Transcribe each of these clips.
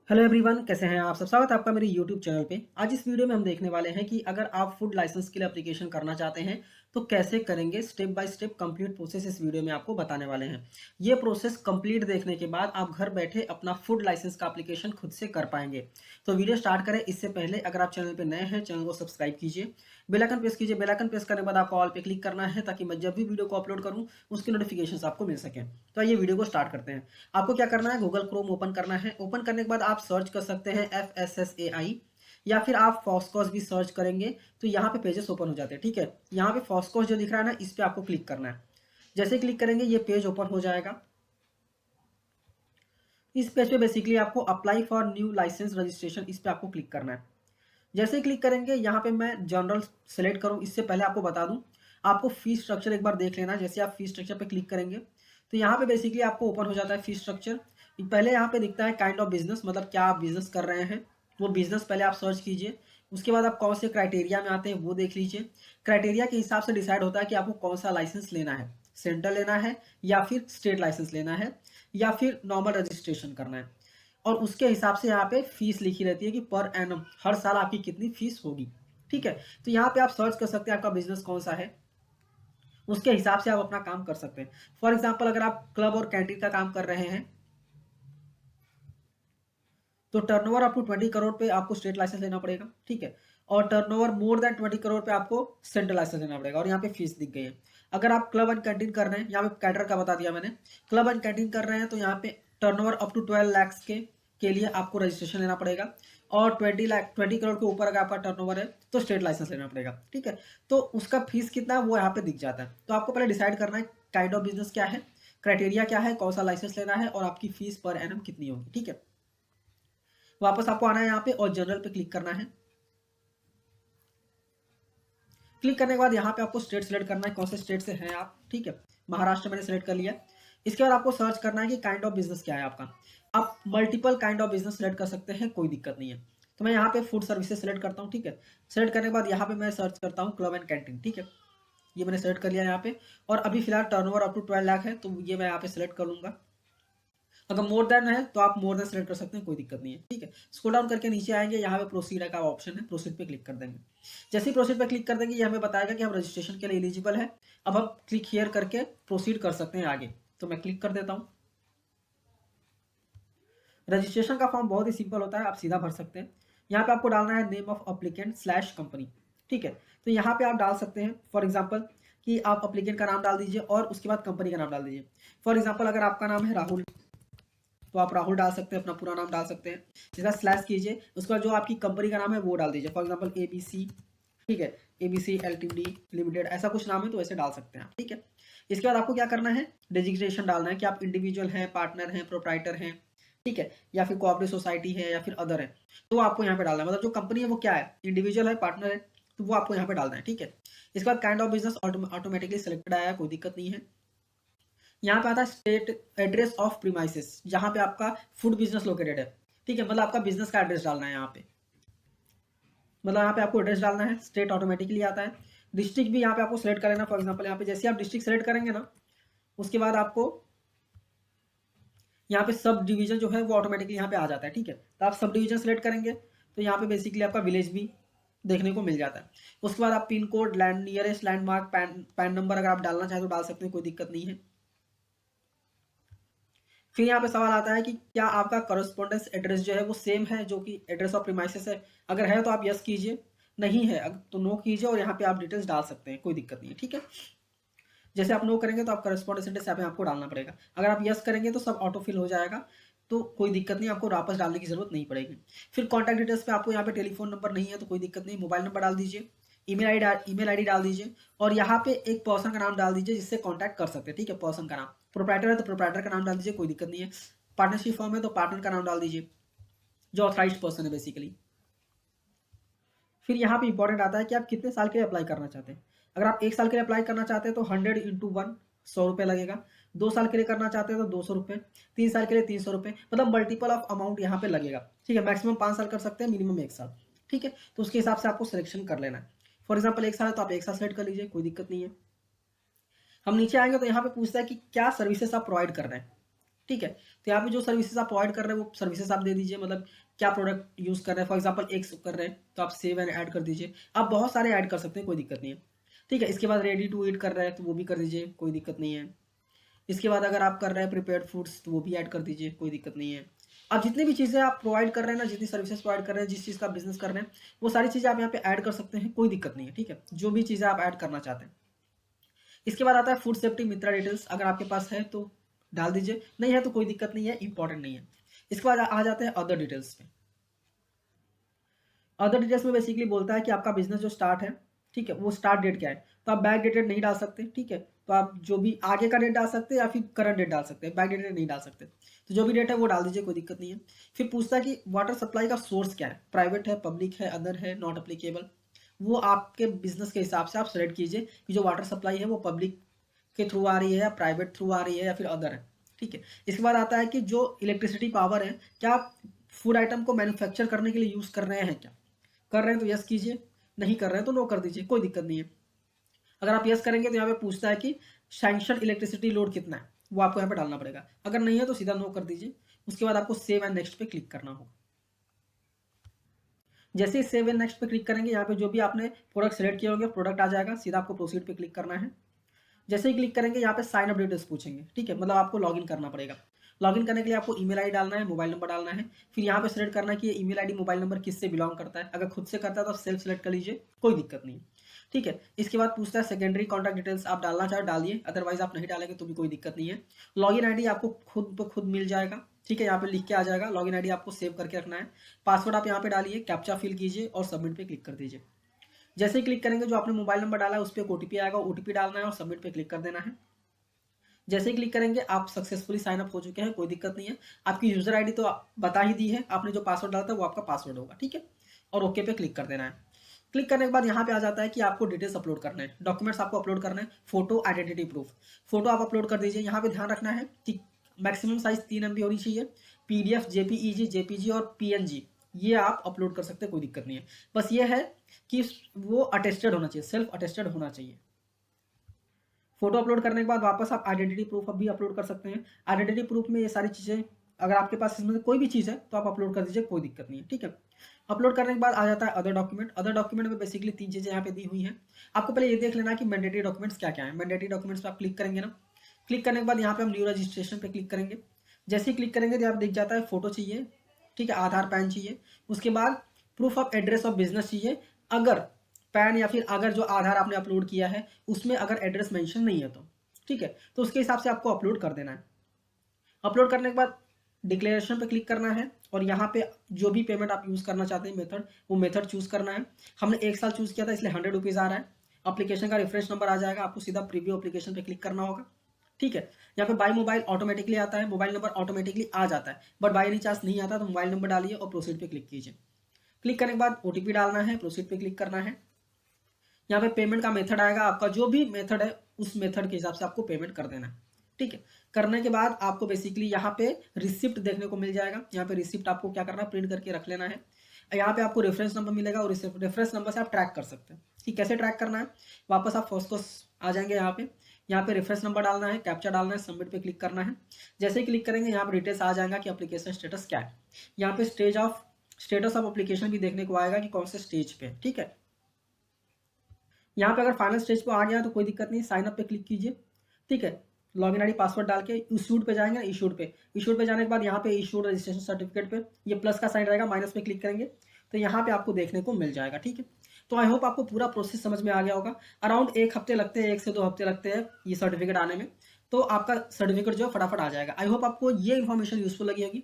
Hello everyone, कैसे हैं आप सब। स्वागत है आपका मेरे यूट्यूब चैनल पे। आज इस वीडियो में हम देखने वाले हैं कि अगर आप फूड लाइसेंस के लिए एप्लीकेशन करना चाहते हैं तो कैसे करेंगे। Step by step complete process इस वीडियो में आपको बताने वाले हैं। ये प्रोसेस कंप्लीट देखने के बाद आप घर बैठे अपना फूड लाइसेंस का एप्लीकेशन खुद से कर पाएंगे। तो वीडियो स्टार्ट करें इससे पहले अगर आप चैनल पर नए हैं, चैनल को सब्सक्राइब कीजिए, बेल आइकन प्रेस कीजिए। बेल आइकन प्रेस करने के बाद आपको ऑल पे क्लिक करना है ताकि मैं जब भी वीडियो को अपलोड करूँ उसकी नोटिफिकेशन आपको मिल सके। तो आइए वीडियो को स्टार्ट करते हैं। आपको क्या करना है, गूगल क्रोम ओपन करना है। ओपन करने के बाद आप सर्च कर सकते हैं FSSAI, या फिर आप फॉस्कॉस भी सर्च करेंगे तो यहाँ पे पेजेस ओपन हो जाते हैं। ठीक है, यहाँ पे फॉस्कॉस जो दिख रहा है ना, इस पे आपको क्लिक करना है। जैसे क्लिक करेंगे ये पेज ओपन हो जाएगा। इस पेज पे बेसिकली आपको apply for new licence registration, इस पे आपको क्लिक करना है। जैसे ही क्लिक करेंगे यहाँ पे मैं जनरल सेलेक्ट करूँ, इससे पहले आपको बता दूं आपको फी स्ट्रक्चर एक बार देख लेना। जैसे आप फी स्ट्रक्चर पे क्लिक करेंगे तो यहाँ पे बेसिकली आपको ओपन हो जाता है फी स्ट्रक्चर। पहले यहाँ पे दिखता है काइंड ऑफ बिजनेस, मतलब क्या आप बिजनेस कर रहे हैं, वो बिजनेस पहले आप सर्च कीजिए। उसके बाद आप कौन से क्राइटेरिया में आते हैं वो देख लीजिए। क्राइटेरिया के हिसाब से डिसाइड होता है कि आपको कौन सा लाइसेंस लेना है, सेंट्रल लेना है या फिर स्टेट लाइसेंस लेना है या फिर नॉर्मल रजिस्ट्रेशन करना है। और उसके हिसाब से यहाँ पे फीस लिखी रहती है कि पर एनम हर साल आपकी कितनी फीस होगी। ठीक है, तो यहाँ पे आप सर्च कर सकते हैं आपका बिजनेस कौन सा है, उसके हिसाब से आप अपना काम कर सकते हैं। फॉर एग्जाम्पल अगर आप क्लब और कैंटीन का काम कर रहे हैं तो टर्नओवर अप टू 20 करोड़ पे आपको स्टेट लाइसेंस लेना पड़ेगा। ठीक है, और टर्नओवर मोर देन 20 करोड़ पे आपको सेंट्रल लाइसेंस लेना पड़ेगा। और यहाँ पे फीस दिख गई है। अगर आप क्लब एंड कैंटीन कर रहे हैं, यहाँ पे कैटर का बता दिया मैंने, क्लब एंड कैंटीन कर रहे हैं तो यहाँ पे टर्नओवर अप टू 12 लाख के लिए आपको रजिस्ट्रेशन लेना पड़ेगा। और 20 करोड़ के ऊपर अगर आपका टर्नओवर है तो स्टेट लाइसेंस लेना पड़ेगा। ठीक है, तो उसका फीस कितना है वो यहाँ पे दिख जाता है। तो आपको पहले डिसाइड करना है काइंड ऑफ बिजनेस क्या है, क्राइटेरिया क्या है, कौन सा लाइसेंस लेना है और आपकी फीस पर एनम कितनी होगी। ठीक है, वापस आपको आना है यहाँ पे और जनरल पे क्लिक करना है। क्लिक करने के बाद यहाँ पे आपको स्टेट सेलेक्ट करना है, कौन से स्टेट से हैं आप। ठीक है, महाराष्ट्र मैंने सेलेक्ट कर लिया। इसके बाद आपको सर्च करना है कि काइंड ऑफ बिजनेस क्या है आपका। आप multiple kind of business select कर सकते हैं, कोई दिक्कत नहीं है। तो मैं यहाँ पे फूड सर्विसेज सेलेक्ट करता हूँ। ठीक है, सेलेक्ट करने के बाद यहाँ पे मैं सर्च करता हूँ क्लब एंड कैंटीन। ठीक है, ये मैंने सेलेक्ट कर लिया यहाँ पे। और अभी फिलहाल टर्नओवर अप टू 12 लाख है तो ये मैं यहाँ पे सेलेक्ट कर लूंगा। अगर मोर देन है तो आप मोर देन सेलेक्ट कर सकते हैं, कोई दिक्कत नहीं है। ठीक है, स्क्रॉल डाउन करके नीचे आएंगे, यहाँ पे प्रोसीड का ऑप्शन है, प्रोसीड पे क्लिक कर देंगे। जैसे ही प्रोसीड पे क्लिक कर देंगे ये हमें बताएगा कि हम रजिस्ट्रेशन के लिए एलिजिबल है। अब हम क्लिक हियर करके प्रोसीड कर सकते हैं आगे। तो मैं क्लिक कर देता हूँ। रजिस्ट्रेशन का फॉर्म बहुत ही सिंपल होता है, आप सीधा भर सकते हैं। यहाँ पे आपको डालना है name of applicant slash company. ठीक है, तो यहाँ पे आप डाल सकते हैं फॉर एग्जाम्पल कि आप अप्लीकेंट का नाम डाल दीजिए और उसके बाद कंपनी का नाम डाल दीजिए। फॉर एग्जाम्पल अगर आपका नाम है राहुल तो आप राहुल डाल सकते हैं, अपना पूरा नाम डाल सकते हैं। इसका स्लैश कीजिए, उसके बाद जो आपकी कंपनी का नाम है वो डाल दीजिए। For example ABC। ठीक है, ABC LTD लिमिटेड ऐसा कुछ नाम है तो ऐसे डाल सकते हैं आप। ठीक है, इसके बाद आपको क्या करना है, डेजिग्नेशन डालना है कि आप इंडिविजुअल हैं, पार्टनर हैं, प्रोप्राइटर हैं। ठीक है, या फिर कोऑपरेटिव सोसाइटी है या फिर अदर है, तो आपको यहाँ पे डालना है। मतलब जो कंपनी है वो क्या है, इंडिविजुअल है, पार्टनर है, तो वो आपको यहाँ पे डालना है। ठीक है, इसके बाद kind of business automatically selected आया है, कोई दिक्कत नहीं है। यहाँ पे आता है स्टेट एड्रेस ऑफ प्रीमाइसेस, जहाँ पे आपका फूड बिजनेस लोकेटेड है। ठीक है, मतलब आपका बिजनेस का एड्रेस डालना है यहाँ पे, मतलब यहाँ पे आपको एड्रेस डालना है। स्टेट ऑटोमेटिकली आता है। डिस्ट्रिक्ट भी यहाँ पे आपको सेलेक्ट कर लेना। फॉर एग्जाम्पल यहाँ पे जैसे आप डिस्ट्रिक्ट सेलेक्ट करेंगे ना, उसके बाद आपको यहाँ पे सब डिवीजन जो है वो ऑटोमेटिकली यहाँ पे आ जाता है। ठीक है, तो आप सब डिवीजन सेलेक्ट करेंगे तो यहाँ पे बेसिकली आपका विलेज भी देखने को मिल जाता है। उसके बाद आप pin code, land nearest landmark, pan number अगर आप डालना चाहें तो डाल सकते हैं, कोई दिक्कत नहीं है। फिर यहाँ पे सवाल आता है कि क्या आपका करस्पॉन्डेंस एड्रेस जो है वो सेम है जो कि एड्रेस ऑफ प्रीमाइसेस है। अगर है तो आप यस कीजिए, नहीं है तो नो कीजिए और यहाँ पे आप डिटेल्स डाल सकते हैं, कोई दिक्कत नहीं है। ठीक है, जैसे आप नो करेंगे तो आप करस्पॉन्डेंस एड्रेस यहाँ पे आपको डालना पड़ेगा। अगर आप यस करेंगे तो सब ऑटो फिल हो जाएगा, तो कोई दिक्कत नहीं, आपको वापस डालने की जरूरत नहीं पड़ेगी। फिर कॉन्टैक्ट डिटेल्स पे आपको यहाँ पे टेलीफोन नंबर नहीं है तो कोई दिक्कत नहीं, मोबाइल नंबर डाल दीजिए, ईमेल आईडी डाल दीजिए और यहाँ पे एक पर्सन का नाम डाल दीजिए जिससे कॉन्टैक्ट कर सकते हैं। ठीक है, पर्सन का नाम, प्रोप्राइटर है तो प्रोप्राइटर का नाम डाल दीजिए, कोई दिक्कत नहीं है। पार्टनरशिप फॉर्म है तो पार्टनर का नाम डाल दीजिए, जो ऑथराइज्ड पर्सन है बेसिकली। फिर यहाँ पे इंपॉर्टेंट आता है कि आप कितने साल के लिए अप्लाई करना चाहते हैं। अगर आप 1 साल के लिए अप्लाई करना चाहते हैं तो 100 × 1 100 रुपये लगेगा। 2 साल के लिए करना चाहते हैं तो 200 रुपये, 3 साल के लिए 300 रुपये, मतलब मल्टीपल ऑफ अमाउंट यहाँ पे लगेगा। ठीक है, मैक्सिमम 5 साल कर सकते हैं, मिनिमम 1 साल। ठीक है, तो उसके हिसाब से आपको सिलेक्शन कर लेना है। फॉर एग्जाम्पल 1 साल है तो आप 1 साल सेलेक्ट कर लीजिए, कोई दिक्कत नहीं है। हम नीचे आएंगे तो यहाँ पे पूछता है कि क्या सर्विसेज आप प्रोवाइड कर रहे हैं। ठीक है। तो यहाँ पे जो सर्विसेज आप प्रोवाइड कर रहे हैं वो सर्विसेज आप दे दीजिए, मतलब क्या प्रोडक्ट यूज़ कर रहे हैं। फॉर एग्जांपल एक कर रहे हैं तो आप सेव एंड ऐड कर दीजिए। आप बहुत सारे ऐड कर सकते हैं, कोई दिक्कत नहीं है। ठीक है, इसके बाद रेडी टू ईट कर रहे हैं तो वो भी कर दीजिए, कोई दिक्कत नहीं है। इसके बाद अगर आप कर रहे हैं प्रिपेयर्ड फूड्स तो वो भी ऐड कर दीजिए, कोई दिक्कत नहीं है। आप जितनी भी चीज़ें आप प्रोवाइड कर रहे हैं ना, जितनी सर्विसेज प्रोवाइड कर रहे हैं, जिस चीज़ का बिजनेस कर रहे हैं, वो सारी चीज़ें आप यहाँ पे ऐड कर सकते हैं, कोई दिक्कत नहीं है। ठीक है, जो भी चीज़ें आप ऐड करना चाहते हैं। इसके बाद आता है फूड सेफ्टी मित्रा डिटेल्स, अगर आपके पास है तो डाल दीजिए, नहीं है तो कोई दिक्कत नहीं है, इंपॉर्टेंट नहीं है। इसके बाद आ जाते हैं अदर डिटेल्स पे। अदर डिटेल्स में बेसिकली बोलता है कि आपका बिजनेस जो स्टार्ट है, ठीक है, वो स्टार्ट डेट क्या है। तो आप बैक डेटेड नहीं डाल सकते, ठीक है। तो आप जो भी आगे का डेट डाल सकते हैं या फिर करंट डेट डाल सकते हैं, बैक डेटेड नहीं डाल सकते। तो जो भी डेट है वो डाल दीजिए, कोई दिक्कत नहीं है। फिर पूछता है कि वाटर सप्लाई का सोर्स क्या है, प्राइवेट है, पब्लिक है, अदर है, नॉट अप्लीकेबल। वो आपके बिजनेस के हिसाब से आप सेलेक्ट कीजिए कि जो वाटर सप्लाई है वो पब्लिक के थ्रू आ रही है या प्राइवेट थ्रू आ रही है या फिर अदर है। ठीक है, इसके बाद आता है कि जो इलेक्ट्रिसिटी पावर है, क्या आप फूड आइटम को मैन्युफैक्चर करने के लिए यूज़ कर रहे हैं क्या। कर रहे हैं तो यस कीजिए, नहीं कर रहे हैं तो नो कर दीजिए, कोई दिक्कत नहीं है। अगर आप यस करेंगे तो यहाँ पे पूछता है कि सैंक्शन इलेक्ट्रिसिटी लोड कितना है, वो आपको यहाँ पे डालना पड़ेगा। अगर नहीं है तो सीधा नो कर दीजिए। उसके बाद आपको सेव एंड नेक्स्ट पे क्लिक करना होगा। जैसे ही सेव एंड नेक्स्ट पे क्लिक करेंगे, यहाँ पे जो भी आपने प्रोडक्ट सेलेक्ट किए होंगे प्रोडक्ट आ जाएगा, सीधा आपको प्रोसीड पे क्लिक करना है। जैसे ही क्लिक करेंगे यहाँ पे साइन अप डिटेल्स पूछेंगे, ठीक है, मतलब आपको लॉगिन करना पड़ेगा। लॉगिन करने के लिए आपको ईमेल आईडी डालना है, मोबाइल नंबर डालना है। फिर यहाँ पे सेलेक्ट करना है कि ये ईमेल आईडी मोबाइल नंबर किससे बिलोंग करता है। अगर खुद से करता है तो आप सेल्फ सेलेक्ट कर लीजिए, कोई दिक्कत नहीं। ठीक है, इसके बाद पूछता है सेकेंडरी कॉन्टैक्ट डिटेल्स, आप डालना चाहे डालिए, अदरवाइज आप नहीं डालेंगे तो भी कोई दिक्कत नहीं है। लॉगिन आईडी आपको खुद ब खुद मिल जाएगा, ठीक है, यहाँ पे लिख के आ जाएगा। लॉगिन आईडी आपको सेव करके रखना है। पासवर्ड आप यहाँ पे डालिए, कैप्चा फिल कीजिए और सबमिट पे क्लिक कर दीजिए। जैसे ही क्लिक करेंगे जो आपने मोबाइल नंबर डाला है उस पर ओटीपी आएगा, ओटीपी डालना है और सबमिट पे क्लिक कर देना है। जैसे ही क्लिक करेंगे आप सक्सेसफुली साइन अप हो चुके हैं, कोई दिक्कत नहीं है। आपकी यूजर आईडी तो बता ही दी है, आपने जो पासवर्ड डाला था वो आपका पासवर्ड होगा, ठीक है। और ओके पे क्लिक कर देना है। क्लिक करने के बाद यहाँ पे आ जाता है कि आपको डिटेल्स अपलोड करना है, डॉक्यूमेंट्स आपको अपलोड करना है। Photo, identity proof. फोटो आप अपलोड कर दीजिए। यहाँ पे ध्यान रखना है कि मैक्सिमम साइज 3 MB होनी चाहिए। पीडीएफ, जेपीईजी, जेपीजी और पीएनजी ये आप अपलोड कर सकते हैं, कोई दिक्कत नहीं है। बस ये है कि वो अटेस्टेड होना चाहिए, सेल्फ अटेस्टेड होना चाहिए। फोटो अपलोड करने के बाद वापस आप आइडेंटिटी प्रूफ भी अपलोड कर सकते हैं। आइडेंटिटी प्रूफ में ये सारी चीज़ें, अगर आपके पास इसमें से कोई भी चीज़ है तो आप अपलोड कर दीजिए, कोई दिक्कत नहीं है, ठीक है। अपलोड करने के बाद आ जाता है अदर डॉक्यूमेंट। अदर डॉक्यूमेंट में बेसिकली 3 चीज़ें यहाँ पे दी हुई हैं। आपको पहले ये देख लेना कि मैंडेटरी डॉक्यूमेंट्स क्या क्या है। मैंडेटरी डॉक्यूमेंट्स पे आप क्लिक करेंगे ना, क्लिक करने के बाद यहाँ पे हम न्यू रजिस्ट्रेशन पे क्लिक करेंगे। जैसे ही क्लिक करेंगे तो यहाँ पे दिख जाता है फोटो चाहिए, ठीक है, आधार, पैन चाहिए। उसके बाद proof of address of business चाहिए। अगर पैन या फिर अगर जो आधार आपने अपलोड किया है उसमें अगर एड्रेस मेंशन नहीं है तो, ठीक है, तो उसके हिसाब से आपको अपलोड कर देना है। अपलोड करने के बाद डिक्लेरेशन पे क्लिक करना है और यहाँ पे जो भी पेमेंट आप यूज़ करना चाहते हैं मेथड, वो मेथड चूज करना है। हमने 1 साल चूज़ किया था इसलिए 100 रुपीज़ आ रहा है। एप्लीकेशन का रेफरेंस नंबर आ जाएगा, आपको सीधा प्रीव्यू एप्लीकेशन पे क्लिक करना होगा, ठीक है। यहाँ पे बाय मोबाइल ऑटोमेटिकली आता है, मोबाइल नंबर ऑटोमेटिकली आ जाता है, बट बाय एनी चांस नहीं आता तो मोबाइल नंबर डालिए और प्रोसीड पे क्लिक कीजिए। क्लिक करने के बाद ओटीपी डालना है, प्रोसीड पे क्लिक करना है। यहाँ पे पेमेंट का मेथड आएगा, आपका जो भी मेथड है उस मेथड के हिसाब से आपको पेमेंट कर देना है, ठीक है। करने के बाद आपको बेसिकली यहाँ पे रिसिप्ट देखने को मिल जाएगा। यहाँ पे रिसिप्ट आपको क्या करना है, प्रिंट करके रख लेना है। यहाँ पे आपको रेफरेंस नंबर मिलेगा और रेफरेंस नंबर से आप ट्रैक कर सकते हैं कि कैसे ट्रैक करना है। वापस आप फर्स्ट को आ जाएंगे, यहाँ पे रेफरेंस नंबर डालना है, कैप्चा डालना है, सबमिट पे क्लिक करना है। जैसे ही क्लिक करेंगे यहाँ पे डिटेल्स आ जाएगा कि एप्लीकेशन स्टेटस क्या है। यहाँ पे स्टेटस ऑफ एप्लीकेशन भी देखने को आएगा कि कौन से स्टेज पे, ठीक है। यहाँ पे अगर फाइनल स्टेज पे आ गया तो कोई दिक्कत नहीं, साइन अप पे क्लिक कीजिए, ठीक है। लॉगिन आईडी पासवर्ड डाल के इशूड पे जाएंगे, इशूड पे जाने के बाद यहाँ पे इशूड रजिस्ट्रेशन सर्टिफिकेट पे ये प्लस का साइन रहेगा, माइनस पे क्लिक करेंगे तो यहाँ पे आपको देखने को मिल जाएगा, ठीक है। तो आई होप आपको पूरा प्रोसेस समझ में आ गया होगा। अराउंड 1 हफ्ते लगते हैं, 1 से 2 हफ्ते लगते हैं ये सर्टिफिकेट आने में, तो आपका सर्टिफिकेट जो है फटाफट आ जाएगा। आई होप आपको ये इन्फॉर्मेशन यूजफुल लगी होगी।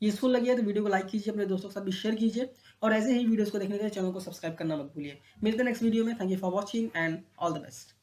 यूजफुल लगी है तो वीडियो को लाइक कीजिए, अपने दोस्तों के साथ भी शेयर कीजिए और ऐसे ही वीडियोस को देखने के लिए चैनल को सब्सक्राइब करना मत भूलिए। मिलते हैं नेक्स्ट वीडियो में। Thank you for watching and all the best.